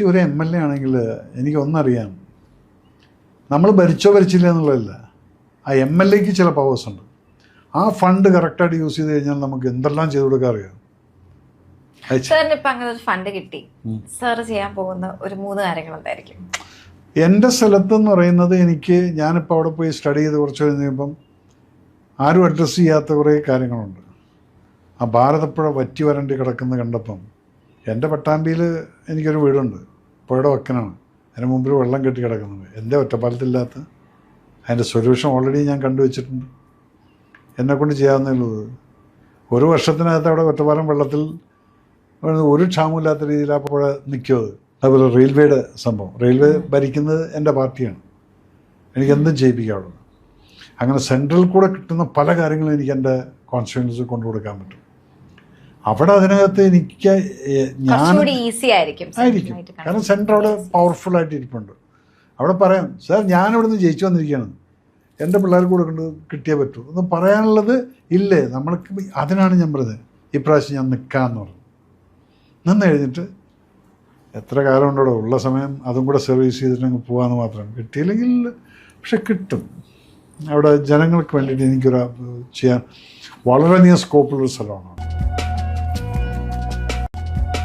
ഒരു MLA ആണെങ്കിൽ എനിക്കൊന്നറിയാം, നമ്മൾ ഭരിച്ചോ ഭരിച്ചില്ല എന്നുള്ളതല്ല, ആ MLAക്ക് ചില പവേഴ്സ് ഉണ്ട്. ആ ഫണ്ട് കറക്റ്റായിട്ട് യൂസ് ചെയ്ത് കഴിഞ്ഞാൽ നമുക്ക് എന്തെല്ലാം ചെയ്തു കൊടുക്കാൻ അറിയാം. സാറിന് ഇപ്പം അങ്ങനെ ഒരു ഫണ്ട് കിട്ടി, സാർ ചെയ്യാൻ പോകുന്ന ഒരു 3 കാര്യങ്ങൾ എന്തായിരിക്കും? എൻ്റെ സ്ഥലത്തെന്ന് പറയുന്നത്, ഞാനിപ്പോൾ അവിടെ പോയി സ്റ്റഡി ചെയ്ത് കുറച്ച് കഴിഞ്ഞപ്പം ആരും അഡ്രസ്സ് ചെയ്യാത്ത കുറേ കാര്യങ്ങളുണ്ട്. ആ ഭാരതപ്പുഴ വറ്റി വരണ്ടി കിടക്കുന്ന കണ്ടപ്പം, എൻ്റെ പട്ടാമ്പിയിൽ എനിക്കൊരു വീടുണ്ട്, പുഴയുടെ വക്കനാണ്, അതിന് മുമ്പിൽ വെള്ളം കെട്ടി കിടക്കുന്നത്. എൻ്റെ ഒറ്റപ്പാലത്തില്ലാത്ത അതിൻ്റെ സൊല്യൂഷൻ ഓൾറെഡി ഞാൻ കണ്ടുവച്ചിട്ടുണ്ട്. എന്നെക്കൊണ്ട് ചെയ്യാവുന്നുള്ളത്, ഒരു വർഷത്തിനകത്ത് അവിടെ ഒറ്റപ്പാലം വെള്ളത്തിൽ ഒരു ക്ഷാമമില്ലാത്ത രീതിയിൽ ആ പുഴ നിൽക്കുന്നത്. അതുപോലെ റെയിൽവേയുടെ സംഭവം, റെയിൽവേ ഭരിക്കുന്നത് എൻ്റെ പാർട്ടിയാണ്, എനിക്കെന്തും ചെയ്യിപ്പിക്കാവുള്ളൂ. അങ്ങനെ സെൻട്രൽ കൂടെ കിട്ടുന്ന പല കാര്യങ്ങളും എനിക്ക് എൻ്റെ കോൺസ്റ്റിറ്റ്യുവൻസിൽ കൊണ്ടു കൊടുക്കാൻ പറ്റും. അവിടെ അതിനകത്ത് ആയിരിക്കും, കാരണം സെൻട്രൽ അവിടെ പവർഫുള്ളായിട്ട് ഇരിപ്പുണ്ട്. അവിടെ പറയാം, സാർ ഞാനിവിടുന്ന് ജയിച്ചു വന്നിരിക്കുകയാണ്, എൻ്റെ പിള്ളേർക്ക് കൊടുക്കേണ്ടത് കിട്ടിയേ പറ്റൂ എന്ന് പറയാനുള്ളത് ഇല്ലേ നമ്മൾക്ക്. അതിനാണ് ഞാൻ പറഞ്ഞത്, ഇപ്രാവശ്യം ഞാൻ നിൽക്കാമെന്ന് പറഞ്ഞു. നിന്ന് കഴിഞ്ഞിട്ട് എത്ര കാലം ഉണ്ടോ ഉള്ള സമയം അതും കൂടെ സർവീസ് ചെയ്തിട്ട് പോകാമെന്ന് മാത്രം. കിട്ടിയില്ലെങ്കിൽ പക്ഷെ കിട്ടും. അവിടെ ജനങ്ങൾക്ക് വേണ്ടിയിട്ട് എനിക്കൊരു ചെയ്യാൻ വളരെയധികം സ്കോപ്പുള്ളൊരു സ്ഥലമാണ്.